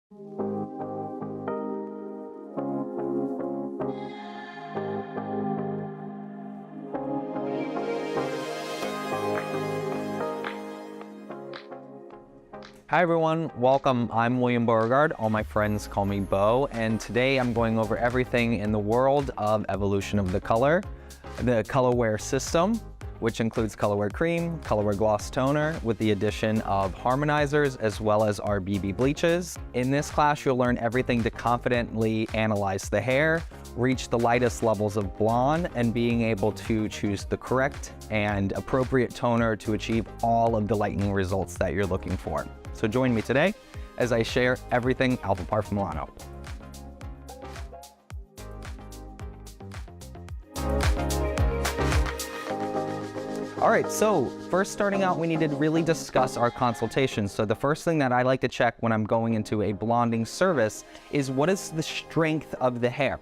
Hi everyone, welcome. I'm William Beauregard. All my friends call me Beau, and today I'm going over everything in the world of evolution of the colorware system, which includes colorware cream, colorware gloss toner, with the addition of harmonizers as well as our BB bleaches. In this class, you'll learn everything to confidently analyze the hair, reach the lightest levels of blonde, and being able to choose the correct and appropriate toner to achieve all of the lightening results that you're looking for. So join me today as I share everything Alfaparf Milano. All right, so first starting out, we need to really discuss our consultation. So the first thing that I like to check when I'm going into a blonding service is what is the strength of the hair?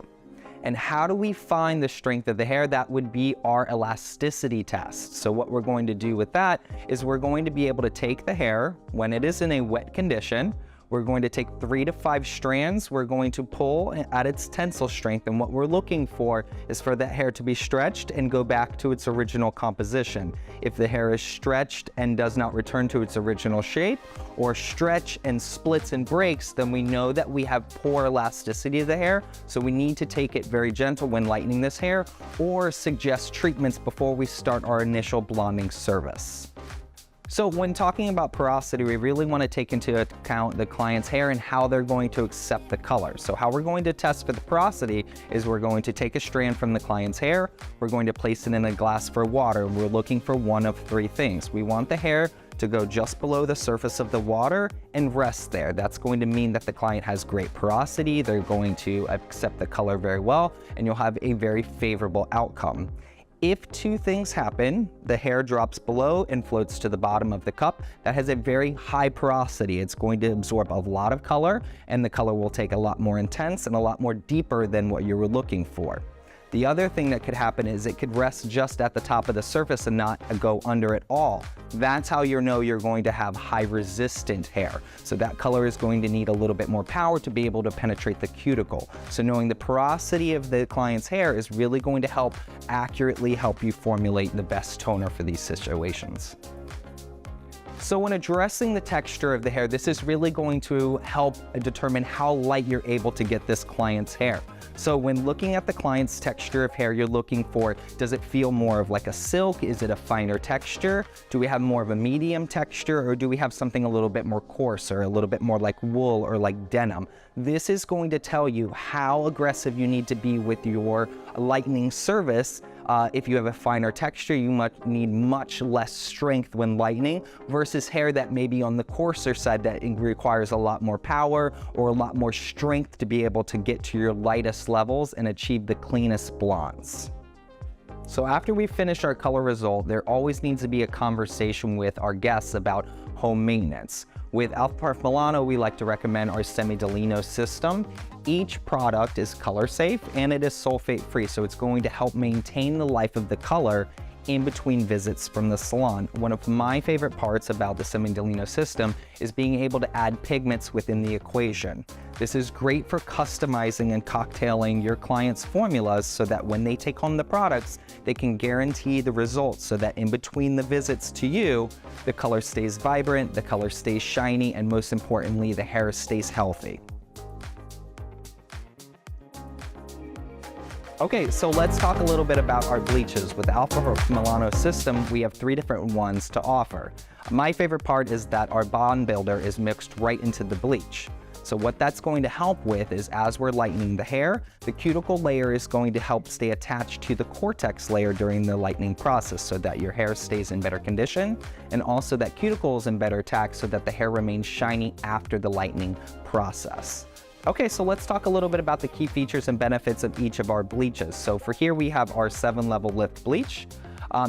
And how do we find the strength of the hair? That would be our elasticity test. So what we're going to do with that is we're going to be able to take the hair when it is in a wet condition. We're going to take 3 to 5 strands. We're going to pull at its tensile strength. And what we're looking for is for that hair to be stretched and go back to its original composition. If the hair is stretched and does not return to its original shape, or stretch and splits and breaks, then we know that we have poor elasticity of the hair. So we need to take it very gentle when lightening this hair, or suggest treatments before we start our initial blonding service. So when talking about porosity, we really want to take into account the client's hair and how they're going to accept the color. So how we're going to test for the porosity is we're going to take a strand from the client's hair, we're going to place it in a glass for water. We're looking for one of 3 things. We want the hair to go just below the surface of the water and rest there. That's going to mean that the client has great porosity, they're going to accept the color very well, and you'll have a very favorable outcome. If 2 things happen, the hair drops below and floats to the bottom of the cup, that has a very high porosity. It's going to absorb a lot of color, and the color will take a lot more intense and a lot more deeper than what you were looking for. The other thing that could happen is it could rest just at the top of the surface and not go under at all. That's how you know you're going to have high resistant hair. So that color is going to need a little bit more power to be able to penetrate the cuticle. So knowing the porosity of the client's hair is really going to accurately help you formulate the best toner for these situations. So when addressing the texture of the hair, this is really going to help determine how light you're able to get this client's hair. So when looking at the client's texture of hair, you're looking for, does it feel more of like a silk? Is it a finer texture? Do we have more of a medium texture, or do we have something a little bit more coarse or a little bit more like wool or like denim? This is going to tell you how aggressive you need to be with your lightening service. If you have a finer texture, you need much less strength when lightening versus hair that may be on the coarser side that requires a lot more power or a lot more strength to be able to get to your lightest levels and achieve the cleanest blondes. So after we finish our color result, there always needs to be a conversation with our guests about home maintenance. With Alfaparf Milano, we like to recommend our semi-delino system. Each product is color safe and it is sulfate free, so it's going to help maintain the life of the color in between visits from the salon. One of my favorite parts about the semi-delino system is being able to add pigments within the equation. This is great for customizing and cocktailing your clients' formulas so that when they take home the products, they can guarantee the results so that in between the visits to you, the color stays vibrant, the color stays shiny, and most importantly, the hair stays healthy. Okay, so let's talk a little bit about our bleaches. With the Alfaparf Milano system, we have 3 different ones to offer. My favorite part is that our bond builder is mixed right into the bleach. So what that's going to help with is as we're lightening the hair, the cuticle layer is going to help stay attached to the cortex layer during the lightening process so that your hair stays in better condition, and also that cuticle is in better attack so that the hair remains shiny after the lightening process. Okay, so let's talk a little bit about the key features and benefits of each of our bleaches. So for here we have our 7-level lift bleach.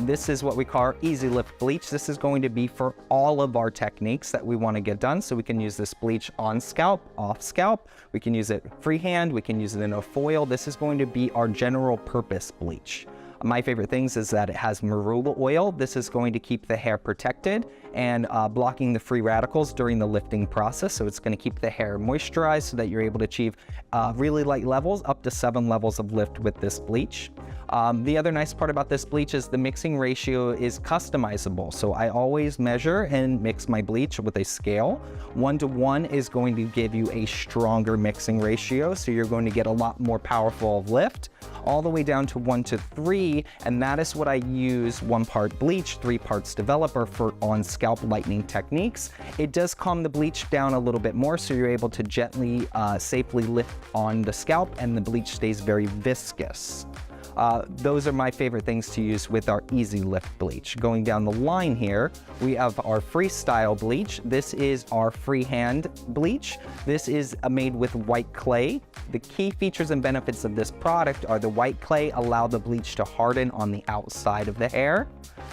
This is what we call our easy lift bleach. This is going to be for all of our techniques that we want to get done. So we can use this bleach on scalp, off scalp. We can use it freehand. We can use it in a foil. This is going to be our general purpose bleach. My favorite things is that it has marula oil. This is going to keep the hair protected and blocking the free radicals during the lifting process. So it's going to keep the hair moisturized so that you're able to achieve really light levels, up to 7 levels of lift with this bleach. The other nice part about this bleach is the mixing ratio is customizable. So I always measure and mix my bleach with a scale. 1:1 is going to give you a stronger mixing ratio, so you're going to get a lot more powerful lift, all the way down to 1:3, and that is what I use: 1 part bleach, 3 parts developer for on scalp lightening techniques. It does calm the bleach down a little bit more, so you're able to gently, safely lift on the scalp, and the bleach stays very viscous. Those are my favorite things to use with our Easy Lift bleach. Going down the line here, we have our Freestyle bleach. This is our freehand bleach. This is made with white clay. The key features and benefits of this product are the white clay allow the bleach to harden on the outside of the hair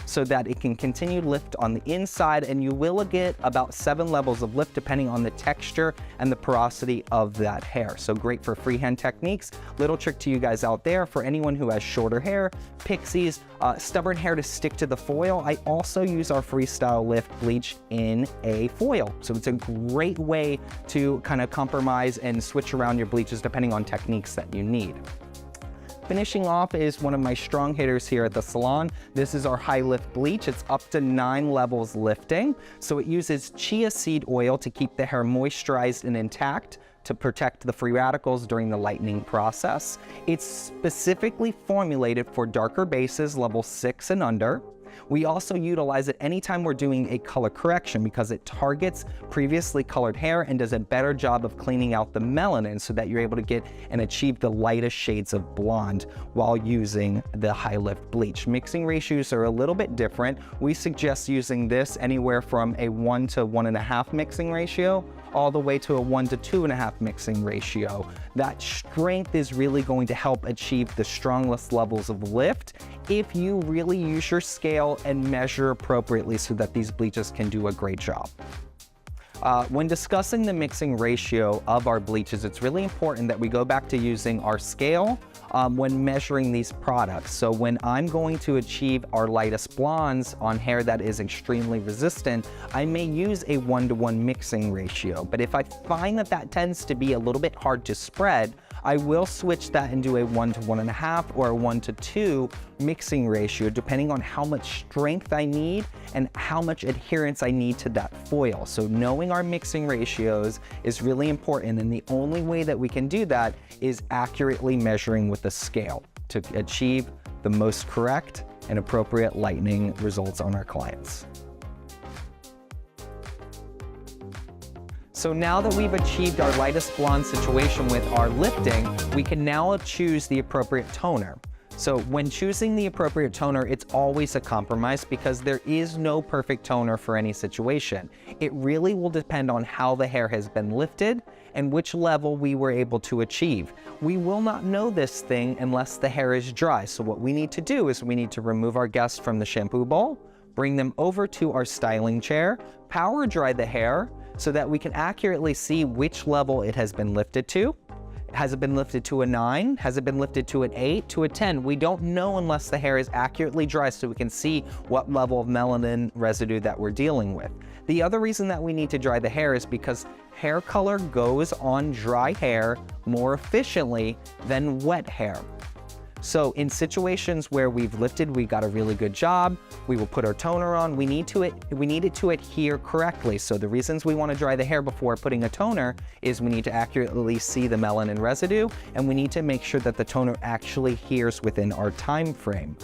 so that it can continue lift on the inside, and you will get about 7 levels of lift depending on the texture and the porosity of that hair. So great for freehand techniques. Little trick to you guys out there, for anyone who has shorter hair, pixies, stubborn hair to stick to the foil, I also use our Freestyle Lift bleach in a foil. So it's a great way to kind of compromise and switch around your bleaches depending on techniques that you need. Finishing off is one of my strong hitters here at the salon. This is our High Lift bleach. It's up to 9 levels lifting. So it uses chia seed oil to keep the hair moisturized and intact, to protect the free radicals during the lightening process. It's specifically formulated for darker bases, level 6 and under. We also utilize it anytime we're doing a color correction because it targets previously colored hair and does a better job of cleaning out the melanin so that you're able to get and achieve the lightest shades of blonde while using the High Lift bleach. Mixing ratios are a little bit different. We suggest using this anywhere from a 1 to 1.5 mixing ratio all the way to a 1 to 2.5 mixing ratio. That strength is really going to help achieve the strongest levels of lift if you really use your scale and measure appropriately so that these bleaches can do a great job. When discussing the mixing ratio of our bleaches, it's really important that we go back to using our scale when measuring these products. So when I'm going to achieve our lightest blondes on hair that is extremely resistant, I may use a 1:1 mixing ratio. But if I find that that tends to be a little bit hard to spread, I will switch that into a 1 to 1.5 or a 1 to 2 mixing ratio, depending on how much strength I need and how much adherence I need to that foil. So knowing our mixing ratios is really important, and the only way that we can do that is accurately measuring with a scale to achieve the most correct and appropriate lightening results on our clients. So now that we've achieved our lightest blonde situation with our lifting, we can now choose the appropriate toner. So when choosing the appropriate toner, it's always a compromise because there is no perfect toner for any situation. It really will depend on how the hair has been lifted and which level we were able to achieve. We will not know this thing unless the hair is dry. So what we need to do is we need to remove our guests from the shampoo bowl, bring them over to our styling chair, power dry the hair so that we can accurately see which level it has been lifted to. Has it been lifted to a 9? Has it been lifted to an 8? To a 10? We don't know unless the hair is accurately dry so we can see what level of melanin residue that we're dealing with. The other reason that we need to dry the hair is because hair color goes on dry hair more efficiently than wet hair. So in situations where we've lifted, we got a really good job, we will put our toner on, we need it to adhere correctly. So the reasons we want to dry the hair before putting a toner is we need to accurately see the melanin residue, and we need to make sure that the toner actually adheres within our time frame.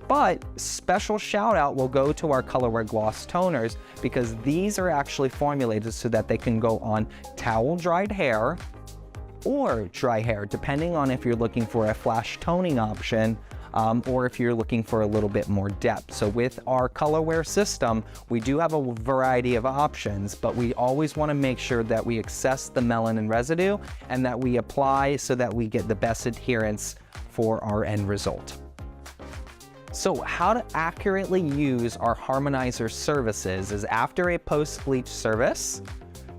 But special shout out will go to our Colorwear Gloss toners because these are actually formulated so that they can go on towel dried hair or dry hair, depending on if you're looking for a flash toning option or if you're looking for a little bit more depth. So with our Colorwear system, we do have a variety of options, but we always want to make sure that we assess the melanin residue and that we apply so that we get the best adherence for our end result. So how to accurately use our Harmonizer services is after a post-bleach service,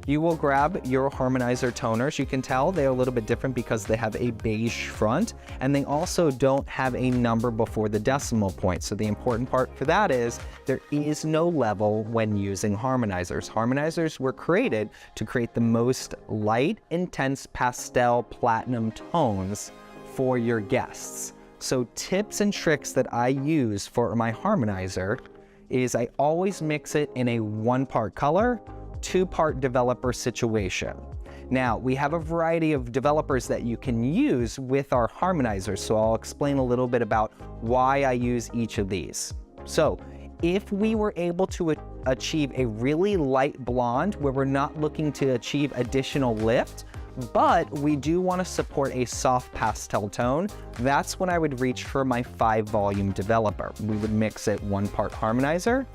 You will grab your Harmonizer toners. You can tell they're a little bit different because they have a beige front, and they also don't have a number before the decimal point. So the important part for that is there is no level when using Harmonizers. Harmonizers were created to create the most light, intense pastel platinum tones for your guests. So tips and tricks that I use for my Harmonizer is I always mix it in a 1-part color, 2-part developer situation. Now, we have a variety of developers that you can use with our Harmonizers, so I'll explain a little bit about why I use each of these. So, if we were able to achieve a really light blonde where we're not looking to achieve additional lift, but we do want to support a soft pastel tone, that's when I would reach for my 5-volume developer. We would mix it 1 part Harmonizer,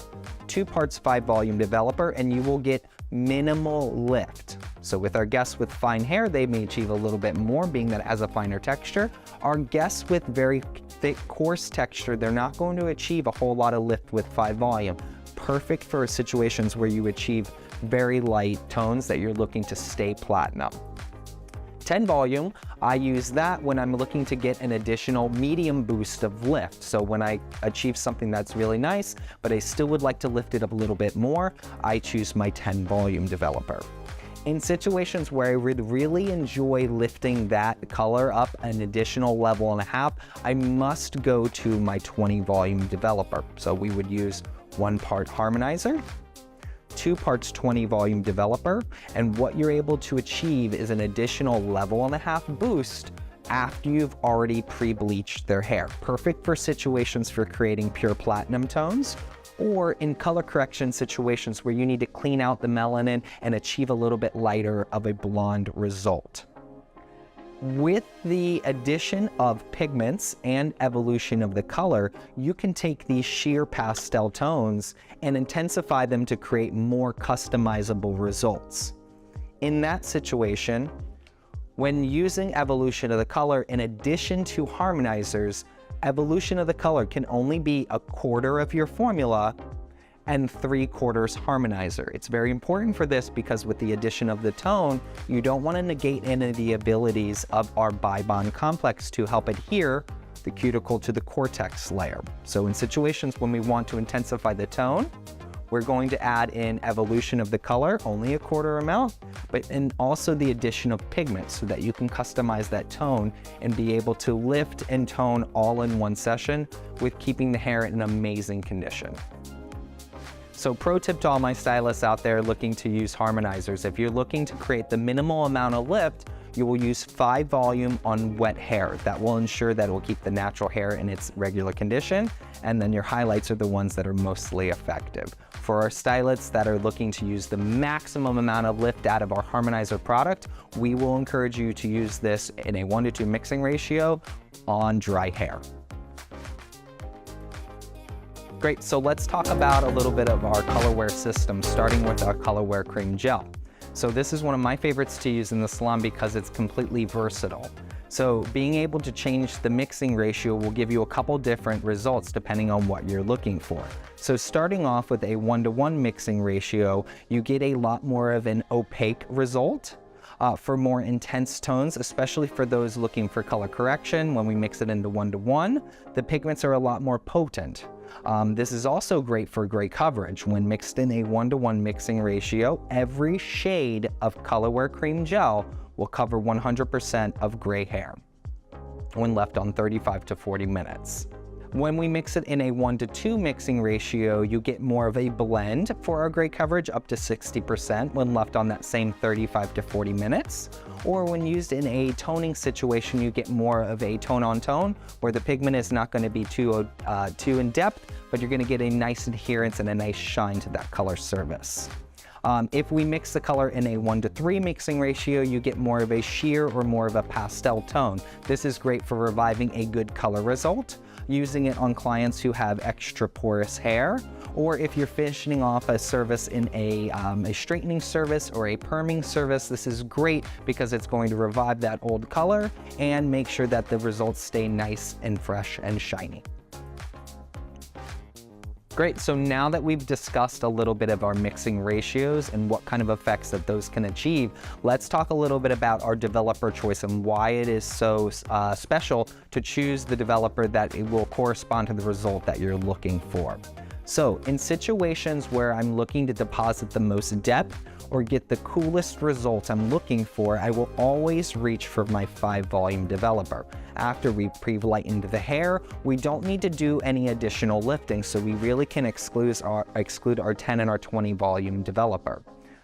2 parts 5-volume developer, and you will get minimal lift. So with our guests with fine hair, they may achieve a little bit more, being that it has a finer texture. Our guests with very thick, coarse texture, they're not going to achieve a whole lot of lift with 5-volume. Perfect for situations where you achieve very light tones that you're looking to stay platinum. 10 volume, I use that when I'm looking to get an additional medium boost of lift. So when I achieve something that's really nice, but I still would like to lift it up a little bit more, I choose my 10 volume developer. In situations where I would really enjoy lifting that color up an additional 1.5 levels, I must go to my 20 volume developer. So we would use 1 part Harmonizer, 2 parts 20 volume developer, and what you're able to achieve is an additional 1.5 levels boost after you've already pre-bleached their hair. Perfect for situations for creating pure platinum tones, or in color correction situations where you need to clean out the melanin and achieve a little bit lighter of a blonde result. With the addition of pigments and evolution of the color, you can take these sheer pastel tones and intensify them to create more customizable results. In that situation, when using evolution of the color in addition to Harmonizers, evolution of the color can only be 1/4 of your formula and 3/4 Harmonizer. It's very important for this because with the addition of the tone, you don't want to negate any of the abilities of our bi-bond complex to help adhere the cuticle to the cortex layer. So in situations when we want to intensify the tone, we're going to add in evolution of the color, only 1/4 amount, and also the addition of pigments so that you can customize that tone and be able to lift and tone all in one session with keeping the hair in amazing condition. So pro tip to all my stylists out there looking to use Harmonizers, if you're looking to create the minimal amount of lift, you will use 5 volume on wet hair. That will ensure that it will keep the natural hair in its regular condition, and then your highlights are the ones that are mostly effective. For our stylists that are looking to use the maximum amount of lift out of our Harmonizer product, we will encourage you to use this in a 1:2 mixing ratio on dry hair. Great, so let's talk about a little bit of our colorwear system, starting with our colorwear cream gel. So this is one of my favorites to use in the salon because it's completely versatile. So being able to change the mixing ratio will give you a couple different results depending on what you're looking for. So starting off with a 1:1 mixing ratio, you get a lot more of an opaque result. For more intense tones, especially for those looking for color correction, when we mix it into 1:1, the pigments are a lot more potent. This is also great for gray coverage. When mixed in a 1:1 mixing ratio, every shade of colorwear cream gel will cover 100% of gray hair when left on 35 to 40 minutes. When we mix it in a 1:2 mixing ratio, you get more of a blend for our gray coverage, up to 60% when left on that same 35 to 40 minutes. Or when used in a toning situation, you get more of a tone on tone, where the pigment is not going to be too in depth, but you're going to get a nice adherence and a nice shine to that color surface. If we mix the color in a 1:3 mixing ratio, you get more of a sheer or more of a pastel tone. This is great for reviving a good color result, using it on clients who have extra porous hair, or if you're finishing off a service in a straightening service or a perming service, this is great because it's going to revive that old color and make sure that the results stay nice and fresh and shiny. Great, so now that we've discussed a little bit of our mixing ratios and what kind of effects that those can achieve, let's talk a little bit about our developer choice and why it is so special to choose the developer that it will correspond to the result that you're looking for. So in situations where I'm looking to deposit the most depth or get the coolest results I'm looking for, I will always reach for my 5-volume developer. After we pre-lightened the hair, we don't need to do any additional lifting, so we really can exclude our 10 and our 20 volume developer.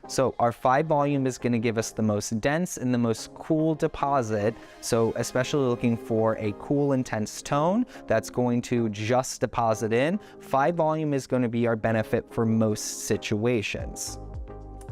So our 5 volume is going to give us the most dense and the most cool deposit, so especially looking for a cool intense tone that's going to just deposit in, 5 volume is going to be our benefit for most situations.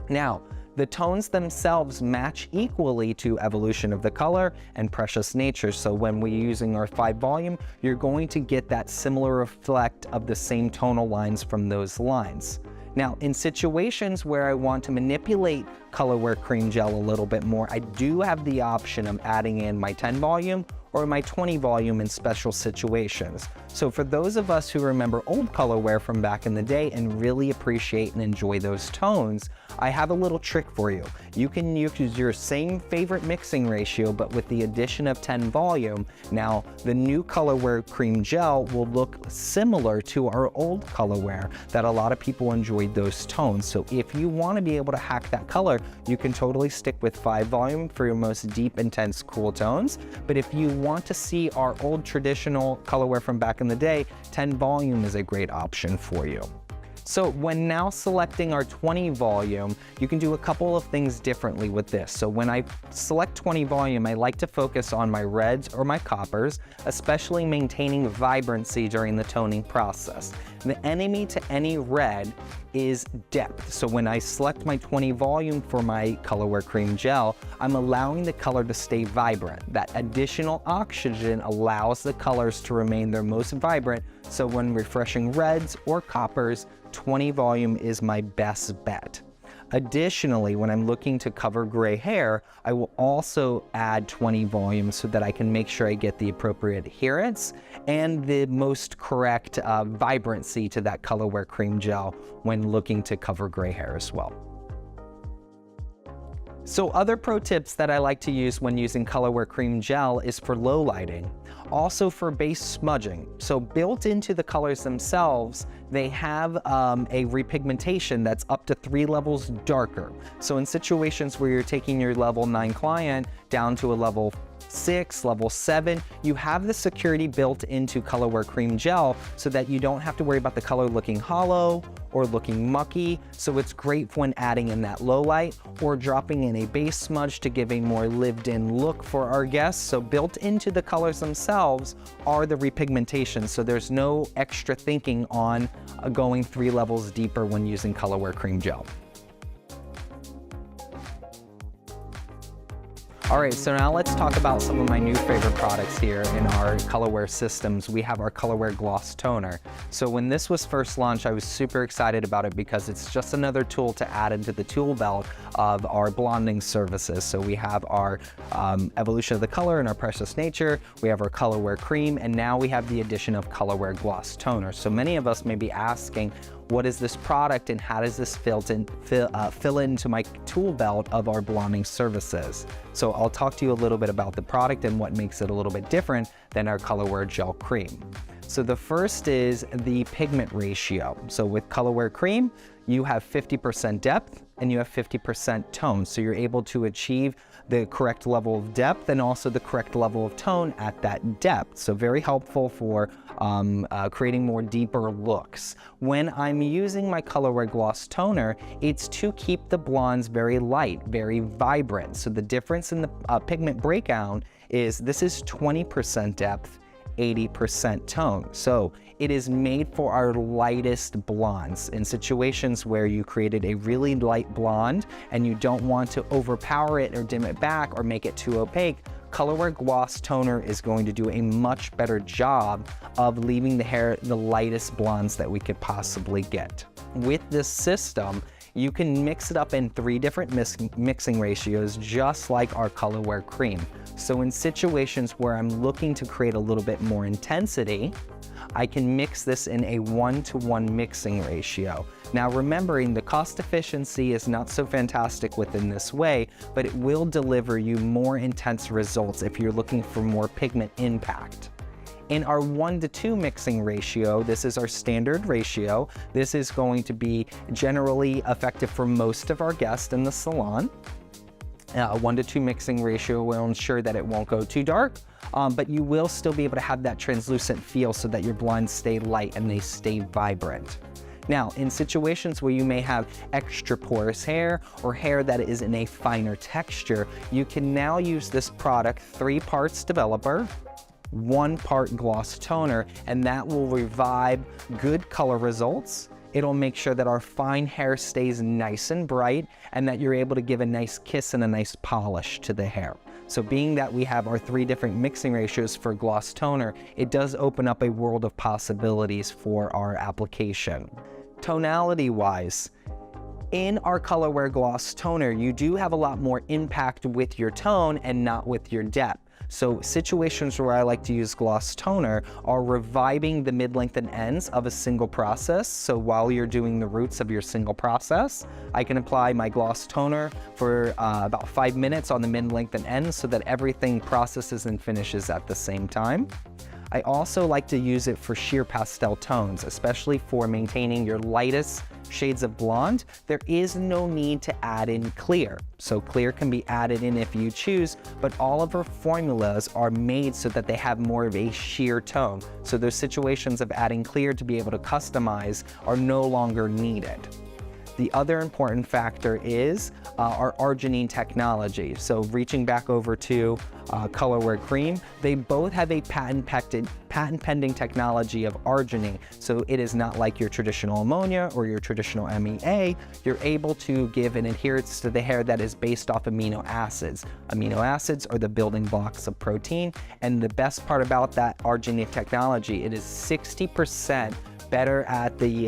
Now, the tones themselves match equally to evolution of the color and precious nature, so when we're using our 5 volume, you're going to get that similar effect of the same tonal lines from those lines. Now, in situations where I want to manipulate Colorwear Cream Gel a little bit more, I do have the option of adding in my 10 volume or my 20 volume in special situations. So for those of us who remember old Colorwear from back in the day and really appreciate and enjoy those tones, I have a little trick for you. You can use your same favorite mixing ratio, but with the addition of 10 volume. Now, the new Colorwear Cream Gel will look similar to our old Colorwear that a lot of people enjoyed those tones. So if you want to be able to hack that color, you can totally stick with 5 volume for your most deep, intense, cool tones. But if you want to see our old traditional Colorwear from back in the day, 10 volume is a great option for you. So when now selecting our 20 volume, you can do a couple of things differently with this. So when I select 20 volume, I like to focus on my reds or my coppers, especially maintaining vibrancy during the toning process. The enemy to any red is depth. So when I select my 20 volume for my Colorwear Cream Gel, I'm allowing the color to stay vibrant. That additional oxygen allows the colors to remain their most vibrant, so when refreshing reds or coppers, 20 volume is my best bet. Additionally, when I'm looking to cover gray hair, I will also add 20 volume so that I can make sure I get the appropriate adherence and the most correct vibrancy to that Colorwear Cream Gel when looking to cover gray hair as well. So other pro tips that I like to use when using Colorwear Cream Gel is for low lighting, also for base smudging. So built into the colors themselves, they have a repigmentation that's up to 3 levels darker. So in situations where you're taking your level 9 client down to a level 6, level 7, you have the security built into Colorwear Cream Gel so that you don't have to worry about the color looking hollow or looking mucky. So it's great when adding in that low light or dropping in a base smudge to give a more lived in look for our guests. So built into the colors themselves are the repigmentation. So there's no extra thinking on going 3 levels deeper when using Colorwear Cream Gel. All right, so now let's talk about some of my new favorite products here in our Colorwear systems. We have our Colorwear Gloss Toner. So when this was first launched, I was super excited about it because it's just another tool to add into the tool belt of our blonding services. So we have our evolution of the color and our precious nature, we have our Colorwear Cream, and now we have the addition of Colorwear Gloss Toner. So many of us may be asking, what is this product and how does this fill into my tool belt of our blonding services? So I'll talk to you a little bit about the product and what makes it a little bit different than our Colorwear Gel Cream. So the first is the pigment ratio. So with Colorwear Cream, you have 50% depth and you have 50% tone. So you're able to achieve the correct level of depth and also the correct level of tone at that depth. So very helpful for creating more deeper looks. When I'm using my Colorwear Gloss Toner, it's to keep the blondes very light, very vibrant. So the difference in the pigment breakdown is this is 20% depth, 80% tone. So it is made for our lightest blondes. In situations where you created a really light blonde and you don't want to overpower it or dim it back or make it too opaque, Colorwear Gloss Toner is going to do a much better job of leaving the hair the lightest blondes that we could possibly get. With this system, you can mix it up in 3 different mixing ratios, just like our Colorwear Cream. So in situations where I'm looking to create a little bit more intensity, I can mix this in a 1-to-1 mixing ratio. Now remembering the cost efficiency is not so fantastic within this way, but it will deliver you more intense results if you're looking for more pigment impact. In our 1-to-2 mixing ratio, this is our standard ratio. This is going to be generally effective for most of our guests in the salon. A 1-to-2 mixing ratio will ensure that it won't go too dark, but you will still be able to have that translucent feel so that your blinds stay light and they stay vibrant. Now, in situations where you may have extra porous hair or hair that is in a finer texture, you can now use this product 3 parts developer, 1 part gloss toner, and that will revive good color results. It'll make sure that our fine hair stays nice and bright and that you're able to give a nice kiss and a nice polish to the hair. So being that we have our 3 different mixing ratios for gloss toner, it does open up a world of possibilities for our application. Tonality wise, in our Colorwear Gloss Toner, you do have a lot more impact with your tone and not with your depth. So situations where I like to use gloss toner are reviving the mid-length and ends of a single process. So while you're doing the roots of your single process, I can apply my gloss toner for about 5 minutes on the mid-length and ends so that everything processes and finishes at the same time. I also like to use it for sheer pastel tones, especially for maintaining your lightest shades of blonde. There is no need to add in clear. So clear can be added in if you choose, but all of our formulas are made so that they have more of a sheer tone. So those situations of adding clear to be able to customize are no longer needed. The other important factor is our arginine technology. So reaching back over to Colorwear Cream, they both have a patent-pending technology of arginine. So it is not like your traditional ammonia or your traditional MEA. You're able to give an adherence to the hair that is based off amino acids. Amino acids are the building blocks of protein, and the best part about that arginine technology, it is 60% better at the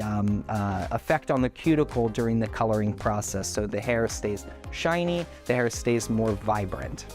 effect on the cuticle during the coloring process. So the hair stays shiny, the hair stays more vibrant.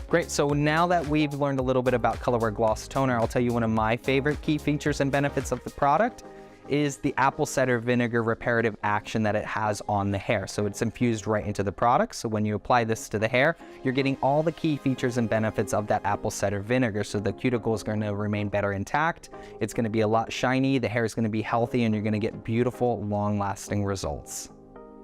Great, so now that we've learned a little bit about Colorwear Gloss Toner, I'll tell you one of my favorite key features and benefits of the product is the apple cider vinegar reparative action that it has on the hair. So it's infused right into the product. So when you apply this to the hair, you're getting all the key features and benefits of that apple cider vinegar. So the cuticle is going to remain better intact. It's going to be a lot shiny. The hair is going to be healthy, and you're going to get beautiful, long-lasting results.